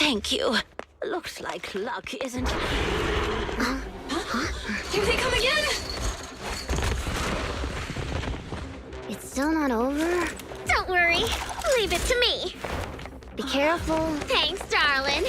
Thank you. Looks like luck isn't... Here they come again! It's still not over? Don't worry. Leave it to me. Be careful. Thanks, darling.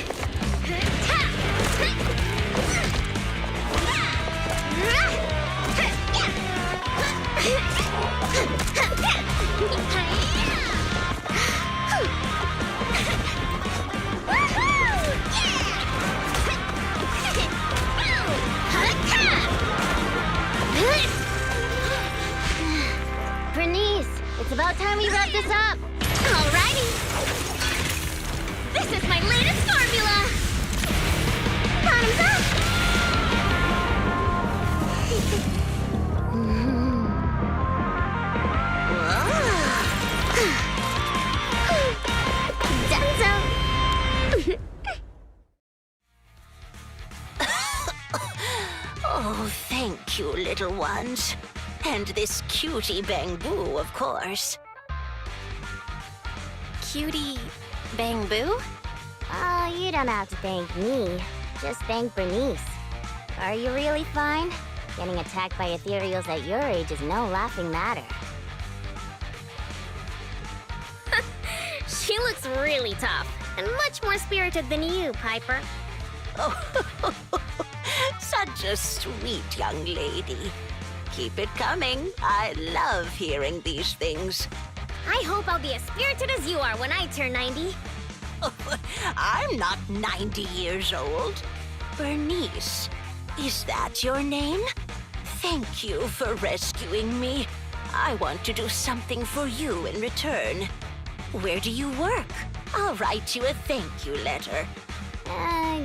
Bernice, it's about time we wrap this up. Alrighty. This is my latest formula. Bottoms up. Done. Oh, thank you, little ones. And this cutie Bang-Boo, of course. Cutie Bang-Boo? Oh, you don't have to thank me. Just thank Bernice. Are you really fine? Getting attacked by ethereals at your age is no laughing matter. She looks really tough, and much more spirited than you, Piper. Oh, such a sweet young lady. Keep it coming. I love hearing these things. I hope I'll be as spirited as you are when I turn 90. I'm not 90 years old. Bernice, is that your name? Thank you for rescuing me. I want to do something for you in return. Where do you work? I'll write you a thank you letter.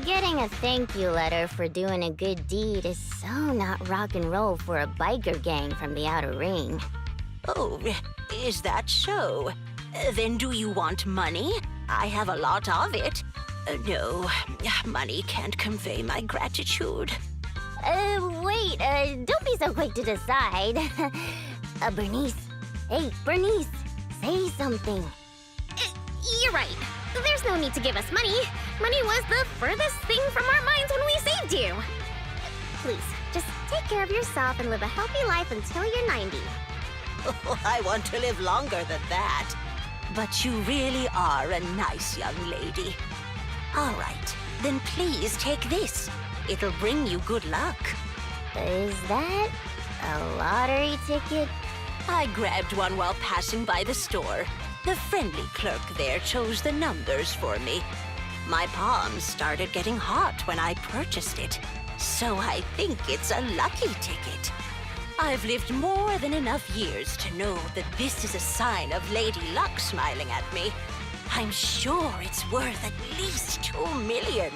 Getting a thank you letter for doing a good deed is so not rock and roll for a biker gang from the outer ring. Oh, is that so? Then do you want money? I have a lot of it. No, money can't convey my gratitude. Wait, don't be so quick to decide. Bernice. Hey, Bernice, say something. You're right. There's no need to give us money. Money was the furthest thing from our minds when we saved you. Please, just take care of yourself and live a healthy life until you're 90. Oh, I want to live longer than that. But you really are a nice young lady. All right, then please take this. It'll bring you good luck. Is that a lottery ticket? I grabbed one while passing by the store. The friendly clerk there chose the numbers for me. My palms started getting hot when I purchased it, so I think it's a lucky ticket. I've lived more than enough years to know that this is a sign of Lady Luck smiling at me. I'm sure it's worth at least 2 million.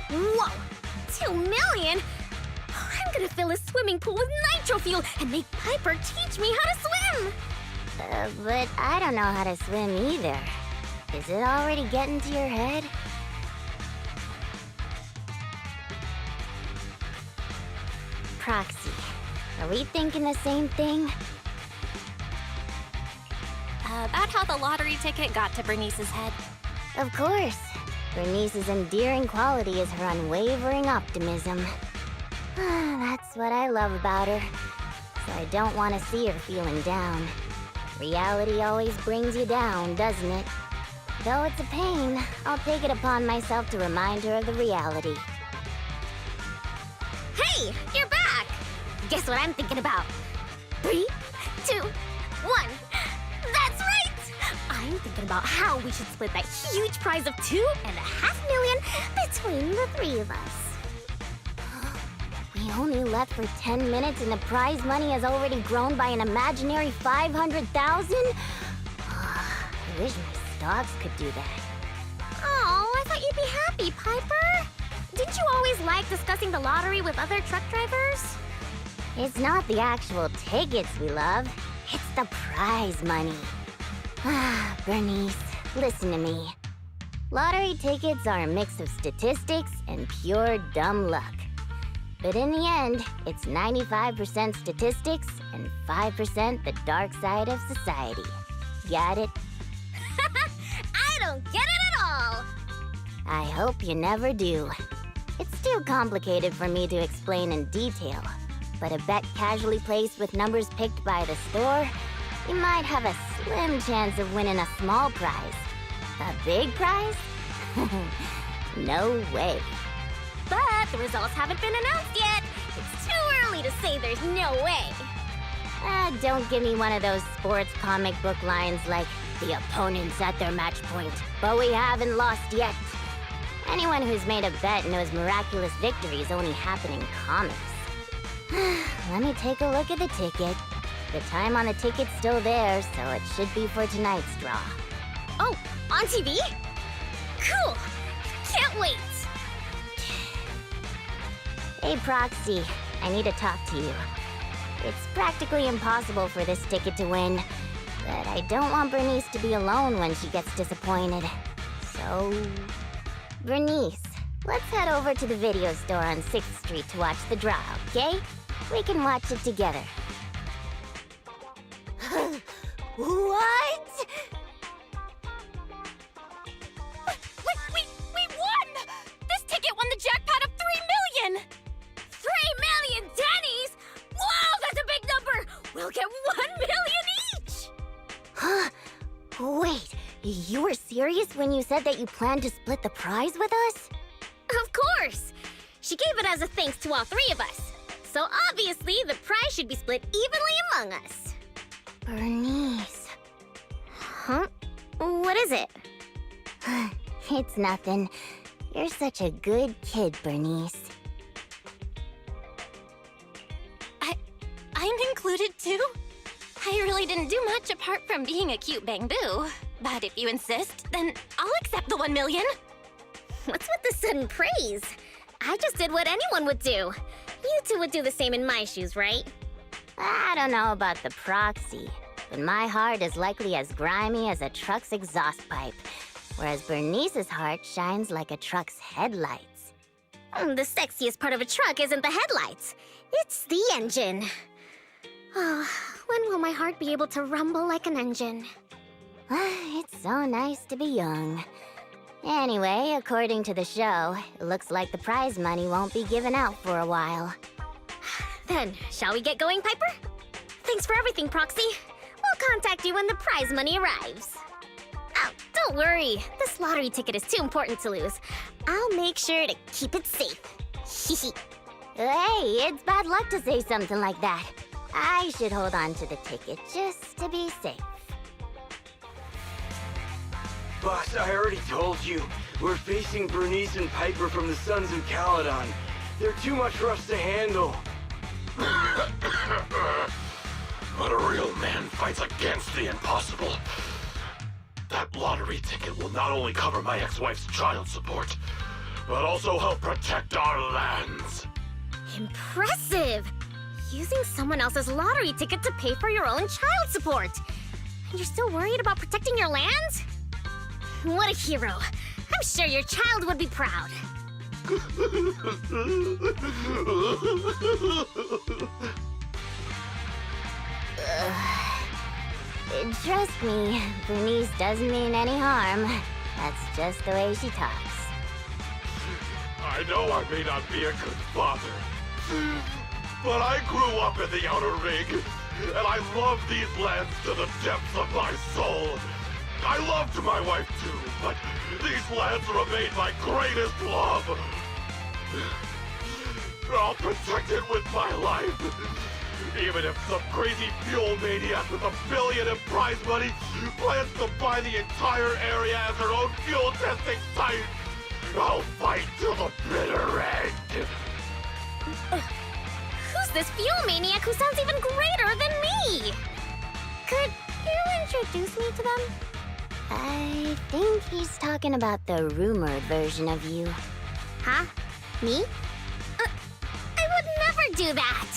Whoa! 2 million? I'm gonna fill a swimming pool with nitro fuel and make Piper teach me how to swim! But I don't know how to swim either. Is it already getting to your head? Proxy, are we thinking the same thing? About how the lottery ticket got to Bernice's head. Of course. Bernice's endearing quality is her unwavering optimism. That's what I love about her. So I don't want to see her feeling down. Reality always brings you down, doesn't it? Though it's a pain, I'll take it upon myself to remind her of the reality. Hey, you're back! Guess what I'm thinking about? 3, 2, 1. That's right! I'm thinking about how we should split that huge prize of $2.5 million between the 3 of us. We only left for 10 minutes and the prize money has already grown by an imaginary 500,000? I wish my stocks could do that. Oh, I thought you'd be happy, Piper. Didn't you always like discussing the lottery with other truck drivers? It's not the actual tickets we love. It's the prize money. Bernice, listen to me. Lottery tickets are a mix of statistics and pure dumb luck. But in the end, it's 95% statistics and 5% the dark side of society. Got it? I don't get it at all! I hope you never do. It's too complicated for me to explain in detail, but a bet casually placed with numbers picked by the store, you might have a slim chance of winning a small prize. A big prize? No way. But the results haven't been announced yet. It's too early to say there's no way. Don't give me one of those sports comic book lines like, the opponent's at their match point, but we haven't lost yet. Anyone who's made a bet knows miraculous victories only happen in comics. Let me take a look at the ticket. The time on the ticket's still there, so it should be for tonight's draw. Oh, on TV? Cool! Can't wait! Hey, Proxy, I need to talk to you. It's practically impossible for this ticket to win, but I don't want Bernice to be alone when she gets disappointed. So... Bernice, let's head over to the video store on 6th Street to watch the draw, okay? We can watch it together. What? We won! This ticket won the jackpot of 3 million! 3 million Denny's? Whoa, that's a big number! We'll get 1 million each! Huh? Wait, you were serious when you said that you planned to split the prize with us? Of course! She gave it as a thanks to all 3 of us. So obviously, the prize should be split evenly among us. Bernice. Huh? What is it? It's nothing. You're such a good kid, Bernice. I'm included too? I really didn't do much apart from being a cute bamboo. But if you insist, then I'll accept the 1 million. What's with the sudden praise? I just did what anyone would do. You two would do the same in my shoes, right? I don't know about the Proxy, but my heart is likely as grimy as a truck's exhaust pipe, whereas Bernice's heart shines like a truck's headlights. The sexiest part of a truck isn't the headlights. It's the engine. Oh, when will my heart be able to rumble like an engine? It's so nice to be young. Anyway, according to the show, it looks like the prize money won't be given out for a while. Then, shall we get going, Piper? Thanks for everything, Proxy. We'll contact you when the prize money arrives. Oh, don't worry. This lottery ticket is too important to lose. I'll make sure to keep it safe. Hey, it's bad luck to say something like that. I should hold on to the ticket just to be safe. Boss, I already told you. We're facing Bernice and Piper from the Sons of Caledon. They're too much for us to handle. But a real man fights against the impossible. That lottery ticket will not only cover my ex-wife's child support, but also help protect our lands. Impressive! Using someone else's lottery ticket to pay for your own child support. And you're still worried about protecting your land? What a hero. I'm sure your child would be proud. Trust me, Bernice doesn't mean any harm. That's just the way she talks. I know I may not be a good father, but I grew up in the Outer Ring, and I love these lands to the depths of my soul. I loved my wife too, but these lands remain my greatest love. I'll protect it with my life. Even if some crazy fuel maniac with $1 billion in prize money plans to buy the entire area as her own fuel testing site, I'll fight till the bitter end. Who's this fuel maniac who sounds even greater than me? Could you introduce me to them? I think he's talking about the rumored version of you. Huh? Me? I would never do that!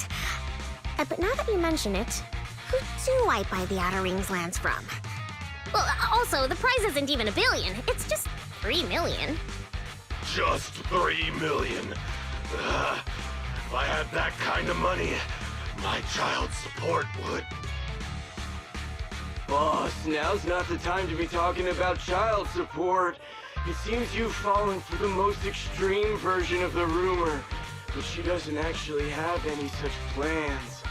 But now that you mention it, who do I buy the Outer Rings lands from? Well, also, the prize isn't even $1 billion. It's just 3 million. Just 3 million. If I had that kind of money, my child support would... Boss, now's not the time to be talking about child support. It seems you've fallen for the most extreme version of the rumor, but she doesn't actually have any such plans.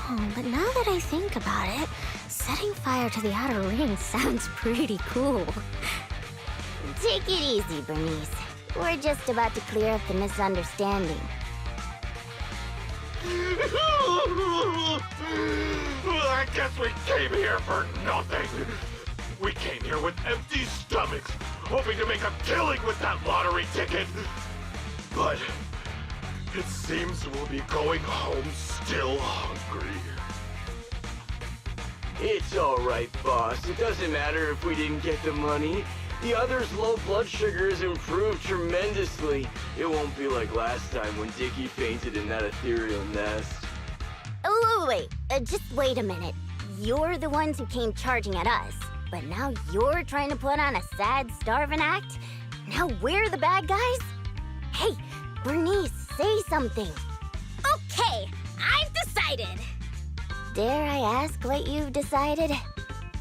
Oh, but now that I think about it, setting fire to the outer ring sounds pretty cool. Take it easy, Bernice. We're just about to clear up the misunderstanding. I guess we came here for nothing. We came here with empty stomachs, hoping to make a killing with that lottery ticket. But it seems we'll be going home still hungry. It's alright, boss. It doesn't matter if we didn't get the money. The other's low blood sugar has improved tremendously. It won't be like last time when Dickie fainted in that ethereal nest. Oh, wait. Just wait a minute. You're the ones who came charging at us. But now you're trying to put on a sad, starving act? Now we're the bad guys? Hey, Bernice, say something. Okay, I've decided. Dare I ask what you've decided?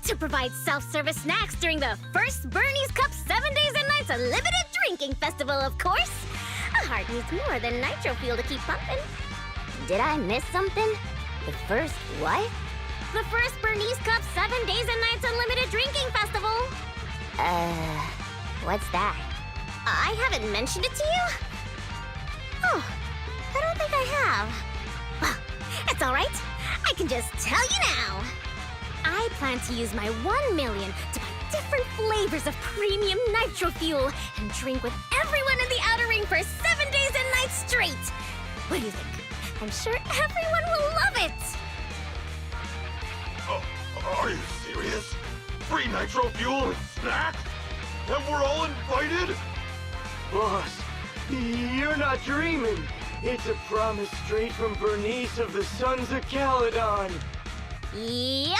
To provide self-service snacks during the first Bernie's Cup 7 Days and Nights Unlimited Drinking Festival, of course. A heart needs more than nitro fuel to keep pumping. Did I miss something? The first what? The first Bernie's Cup 7 Days and Nights Unlimited Drinking Festival. What's that? I haven't mentioned it to you? Oh, I don't think I have. Well, it's all right. I can just tell you now. I plan to use my 1 million to buy different flavors of premium nitro fuel and drink with everyone in the outer ring for 7 days and nights straight. What do you think? I'm sure everyone will love it. Are you serious? Free nitro fuel and snacks? And we're all invited? Boss, you're not dreaming. It's a promise straight from Bernice of the Sons of Caledon. Yep,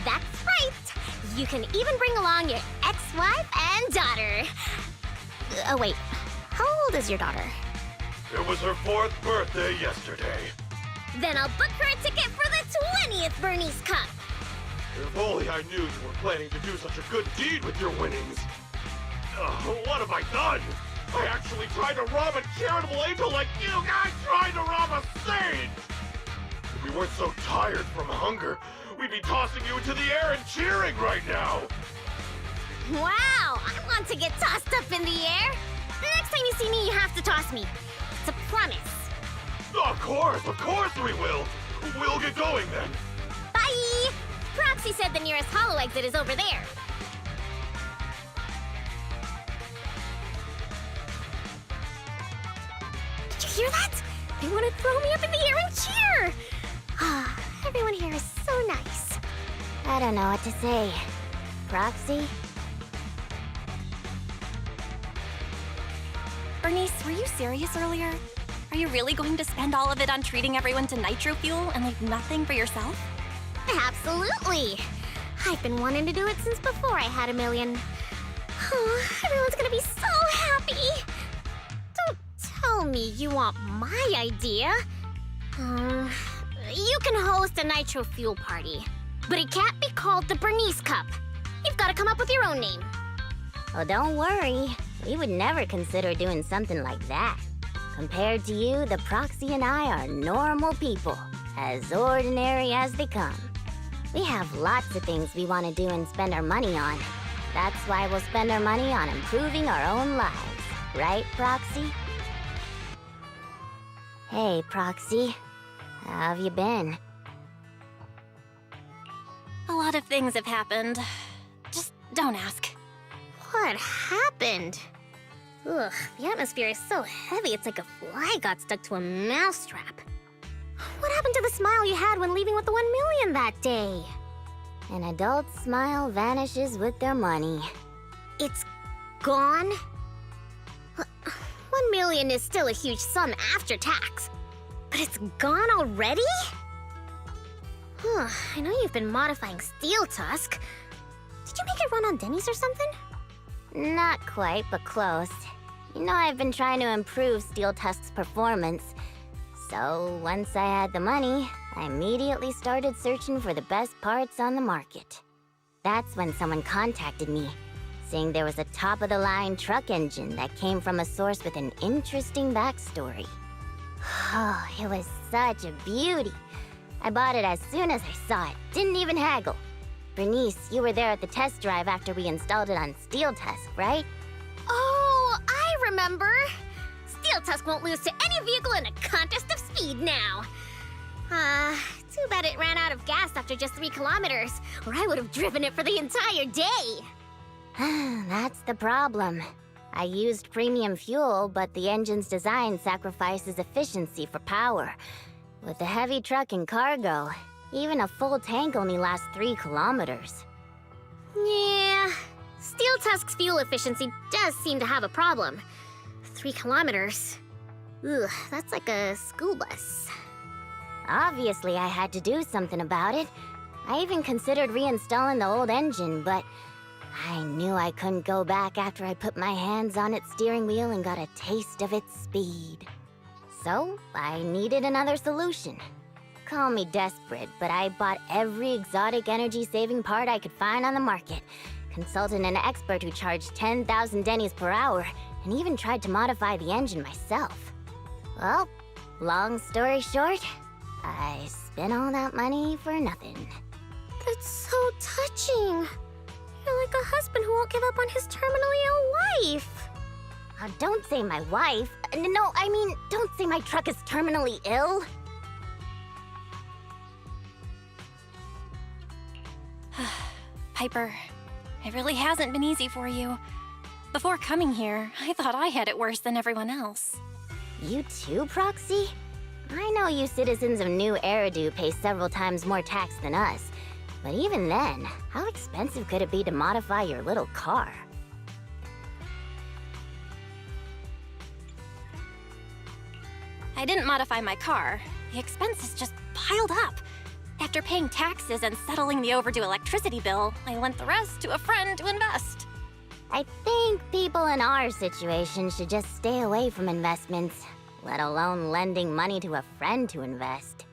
that's right. You can even bring along your ex-wife and daughter. Oh, wait. How old is your daughter? It was her 4th birthday yesterday. Then I'll book her a ticket for the 20th Bernie's Cup. If only I knew you were planning to do such a good deed with your winnings. What have I done? I actually tried to rob a charitable angel like you guys tried to rob a saint! If we weren't so tired from hunger, we'd be tossing you into the air and cheering right now! Wow, I want to get tossed up in the air. Next time you see me, you have to toss me. It's a promise. Of course we will! We'll get going then! Bye! Proxy said the nearest hollow exit is over there. Did you hear that? They want to throw me up in the air and cheer! Ah, everyone here is so nice. I don't know what to say. Proxy? Bernice, were you serious earlier? Are you really going to spend all of it on treating everyone to nitro fuel and leave nothing for yourself? Absolutely! I've been wanting to do it since before I had 1 million. Oh, everyone's gonna be so happy! Don't tell me you want my idea. You can host a nitro fuel party, but it can't be called the Bernice Cup. You've got to come up with your own name. Oh, don't worry. We would never consider doing something like that. Compared to you, the Proxy and I are normal people, as ordinary as they come. We have lots of things we want to do and spend our money on. That's why we'll spend our money on improving our own lives. Right, Proxy? Hey, Proxy. How have you been? A lot of things have happened. Just don't ask. What happened? Ugh, the atmosphere is so heavy it's like a fly got stuck to a mousetrap. What happened to the smile you had when leaving with the 1 million that day? An adult's smile vanishes with their money. It's gone? 1 million is still a huge sum after tax. But it's gone already? I know you've been modifying Steel Tusk. Did you make it run on Denny's or something? Not quite, but close. You know, I've been trying to improve Steel Tusk's performance. So once I had the money, I immediately started searching for the best parts on the market. That's when someone contacted me, saying there was a top-of-the-line truck engine that came from a source with an interesting backstory. Oh, it was such a beauty. I bought it as soon as I saw it, didn't even haggle. Bernice, you were there at the test drive after we installed it on Steel Tusk, right? Oh, I remember. Steel Tusk won't lose to any vehicle in a contest of speed now. Too bad it ran out of gas after just 3 kilometers, or I would have driven it for the entire day. That's the problem. I used premium fuel, but the engine's design sacrifices efficiency for power. With a heavy truck and cargo, even a full tank only lasts 3 kilometers. Yeah, Steel Tusk's fuel efficiency does seem to have a problem. 3 kilometers. Ugh, that's like a school bus. Obviously, I had to do something about it. I even considered reinstalling the old engine, but I knew I couldn't go back after I put my hands on its steering wheel and got a taste of its speed. So, I needed another solution. Call me desperate, but I bought every exotic energy-saving part I could find on the market, consulted an expert who charged 10,000 dennies per hour, and even tried to modify the engine myself. Well, long story short, I spent all that money for nothing. That's so touching. You're like a husband who won't give up on his terminally ill wife. Don't say my wife. No, I mean, don't say my truck is terminally ill. Piper, it really hasn't been easy for you. Before coming here, I thought I had it worse than everyone else. You too, Proxy? I know you citizens of New Eridu pay several times more tax than us. But even then, how expensive could it be to modify your little car? I didn't modify my car. The expenses just piled up. After paying taxes and settling the overdue electricity bill, I lent the rest to a friend to invest. I think people in our situation should just stay away from investments, let alone lending money to a friend to invest.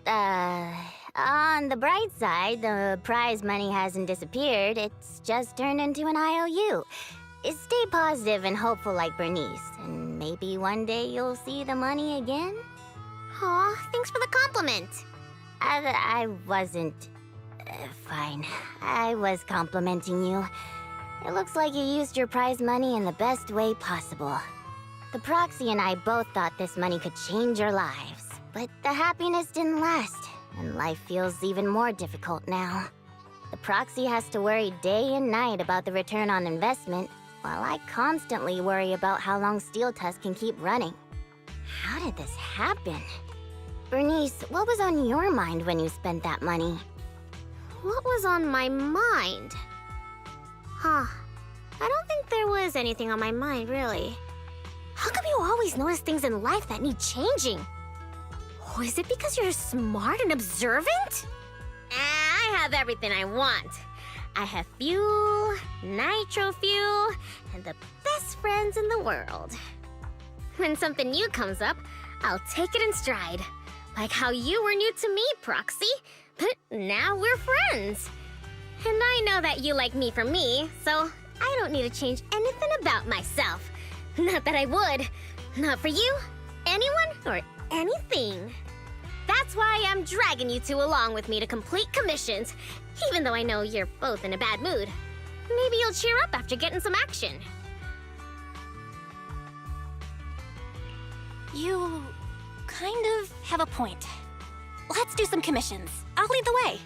On the bright side, the prize money hasn't disappeared, it's just turned into an IOU. Stay positive and hopeful like Bernice, and maybe one day you'll see the money again? Aw, thanks for the compliment. I wasn't... fine. I was complimenting you. It looks like you used your prize money in the best way possible. The Proxy and I both thought this money could change your lives, but the happiness didn't last, and life feels even more difficult now. The Proxy has to worry day and night about the return on investment, while I constantly worry about how long Steel Tusk can keep running. How did this happen? Bernice, what was on your mind when you spent that money? What was on my mind? I don't think there was anything on my mind, really. How come you always notice things in life that need changing? Oh, is it because you're smart and observant? I have everything I want. I have fuel, nitro fuel, and the best friends in the world. When something new comes up, I'll take it in stride. Like how you were new to me, Proxy, but now we're friends. And I know that you like me for me, so I don't need to change anything about myself. Not that I would. Not for you, anyone, or anything. That's why I'm dragging you two along with me to complete commissions, even though I know you're both in a bad mood. Maybe you'll cheer up after getting some action. You kind of have a point. Let's do some commissions. I'll lead the way.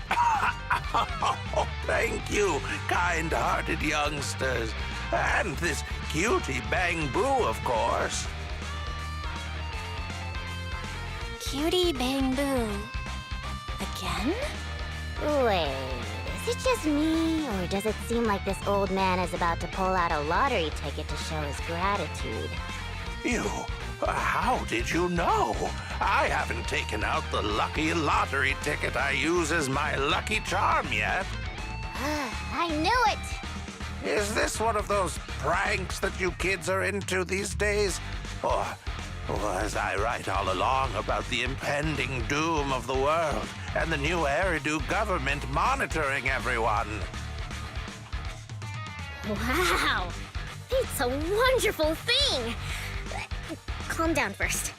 Oh, thank you, kind-hearted youngsters. And this cutie Bang Boo, of course. Cutie Bang Boo. Again? Wait, is it just me, or does it seem like this old man is about to pull out a lottery ticket to show his gratitude? How did you know? I haven't taken out the lucky lottery ticket I use as my lucky charm yet. I knew it! Is this one of those pranks that you kids are into these days? Or was I right all along about the impending doom of the world and the new Eridu government monitoring everyone. Wow! It's a wonderful thing! Calm down first.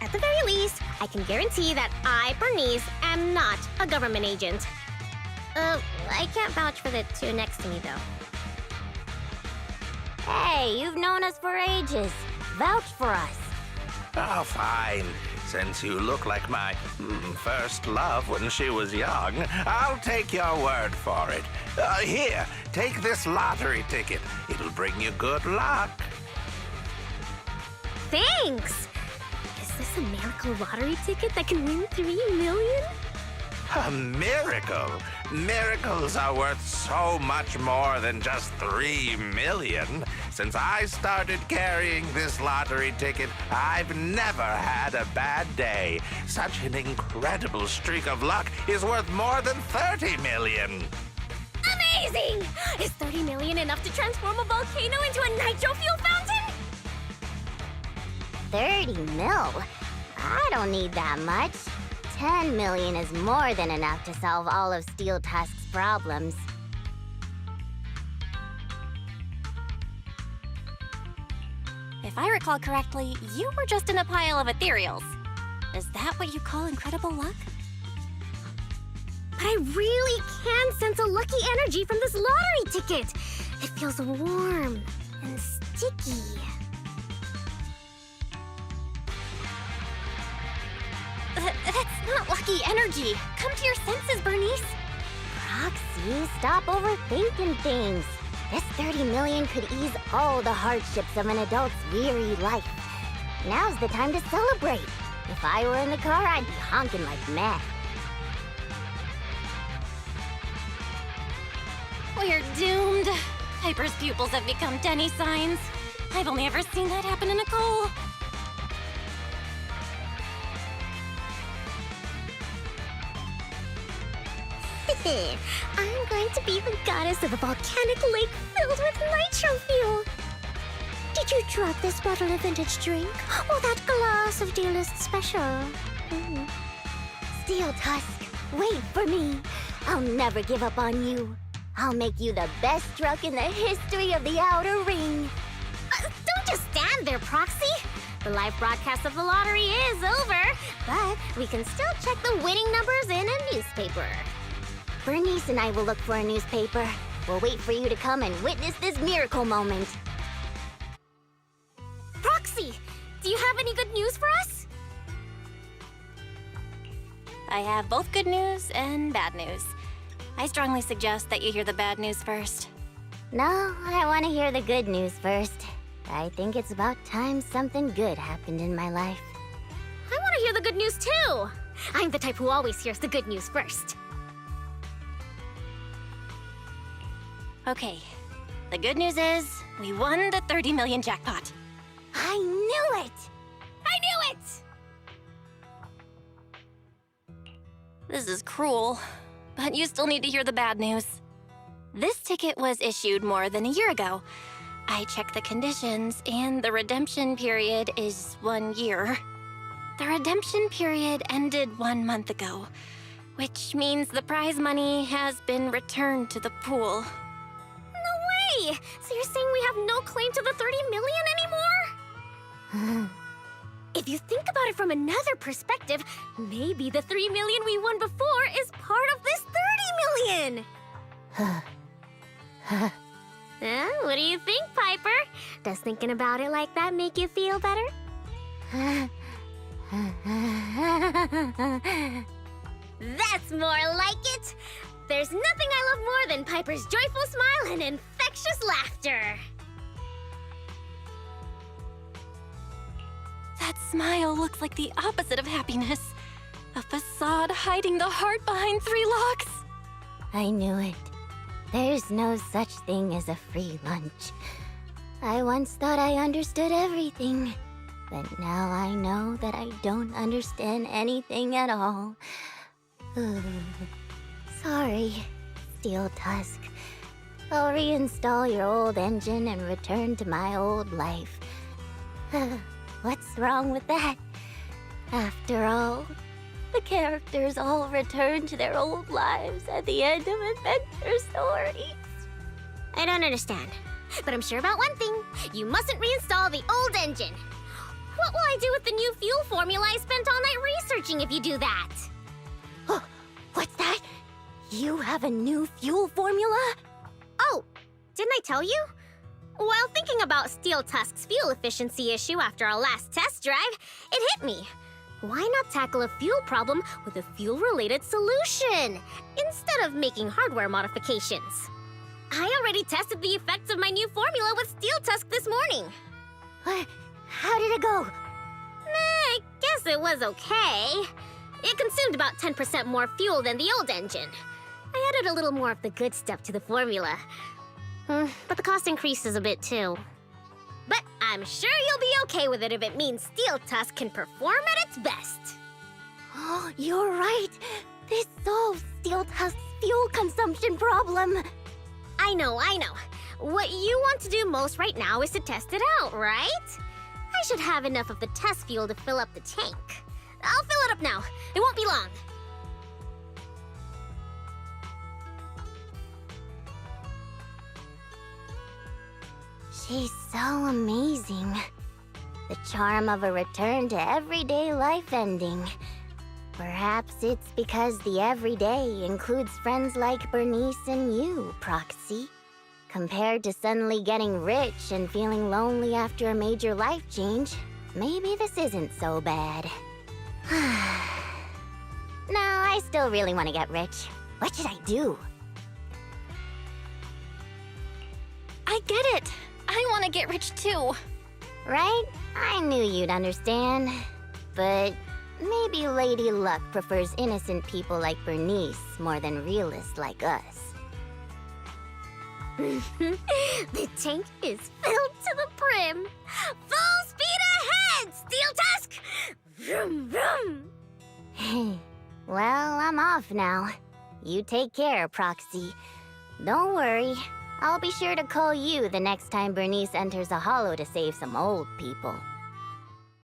At the very least, I can guarantee that I, Bernice, am not a government agent. I can't vouch for the two next to me, though. Hey, you've known us for ages. Vouch for us. Oh, fine. Since you look like my first love when she was young, I'll take your word for it. Here, take this lottery ticket. It'll bring you good luck. Thanks! Is this a miracle lottery ticket that can win 3 million? A miracle? Miracles are worth so much more than just 3 million. Since I started carrying this lottery ticket, I've never had a bad day. Such an incredible streak of luck is worth more than 30 million. Amazing! Is 30 million enough to transform a volcano into a nitro fuel fountain? 30 mil? I don't need that much. 10 million is more than enough to solve all of Steel Tusk's problems. If I recall correctly, you were just in a pile of ethereals. Is that what you call incredible luck? But I really can sense a lucky energy from this lottery ticket. It feels warm and sticky. That's not lucky energy. Come to your senses, Bernice. Roxy, stop overthinking things. This 30 million could ease all the hardships of an adult's weary life. Now's the time to celebrate. If I were in the car, I'd be honking like mad. We're doomed. Piper's pupils have become Denny signs. I've only ever seen that happen to Nicole. I'm going to be the goddess of a volcanic lake filled with nitro fuel. Did you drop this bottle of vintage drink? Or that glass of dearest special? Steel Tusk, wait for me. I'll never give up on you. I'll make you the best truck in the history of the Outer Ring. Don't just stand there, Proxy. The live broadcast of the lottery is over, but we can still check the winning numbers in a newspaper. Bernice and I will look for a newspaper. We'll wait for you to come and witness this miracle moment. Proxy, do you have any good news for us? I have both good news and bad news. I strongly suggest that you hear the bad news first. No, I want to hear the good news first. I think it's about time something good happened in my life. I want to hear the good news too. I'm the type who always hears the good news first. Okay, the good news is we won the 30 million jackpot. I knew it! I knew it! This is cruel, but you still need to hear the bad news. This ticket was issued more than a year ago. I checked the conditions, and the redemption period is 1 year. The redemption period ended 1 month ago, which means the prize money has been returned to the pool. No way! So you're saying we have no claim to the 30 million anymore? If you think about it from another perspective, maybe the 3 million we won before is part of this 30 million! What do you think, Piper? Does thinking about it like that make you feel better? That's more like it! There's nothing I love more than Piper's joyful smile and infectious laughter! That smile looks like the opposite of happiness. A facade hiding the heart behind 3 locks. I knew it. There's no such thing as a free lunch. I once thought I understood everything, but now I know that I don't understand anything at all. Sorry, Steel Tusk. I'll reinstall your old engine and return to my old life. What's wrong with that? After all, The characters all return to their old lives at the end of adventure stories. I don't understand. But I'm sure about one thing. You mustn't reinstall the old engine. What will I do with the new fuel formula I spent all night researching if you do that? Oh, what's that? You have a new fuel formula? Oh, didn't I tell you? While thinking about Steel Tusk's fuel efficiency issue after our last test drive, it hit me. Why not tackle a fuel problem with a fuel-related solution, instead of making hardware modifications? I already tested the effects of my new formula with Steel Tusk this morning. How did it go? I guess it was okay. It consumed about 10% more fuel than the old engine. I added a little more of the good stuff to the formula. But the cost increases a bit too. But I'm sure you'll be okay with it if it means Steel Tusk can perform at its best. Oh, you're right. This solves Steel Tusk's fuel consumption problem. I know. What you want to do most right now is to test it out, right? I should have enough of the test fuel to fill up the tank. I'll fill it up now. It won't be long. She's so amazing. The charm of a return to everyday life ending. Perhaps it's because the everyday includes friends like Bernice and you, Proxy. Compared to suddenly getting rich and feeling lonely after a major life change, maybe this isn't so bad. No, I still really want to get rich. What should I do? I get it. I want to get rich too. Right? I knew you'd understand. But maybe Lady Luck prefers innocent people like Bernice more than realists like us. The tank is filled to the brim. Full speed ahead, Steel Tusk! Vroom, vroom. Well, I'm off now. You take care, Proxy. Don't worry. I'll be sure to call you the next time Bernice enters a hollow to save some old people.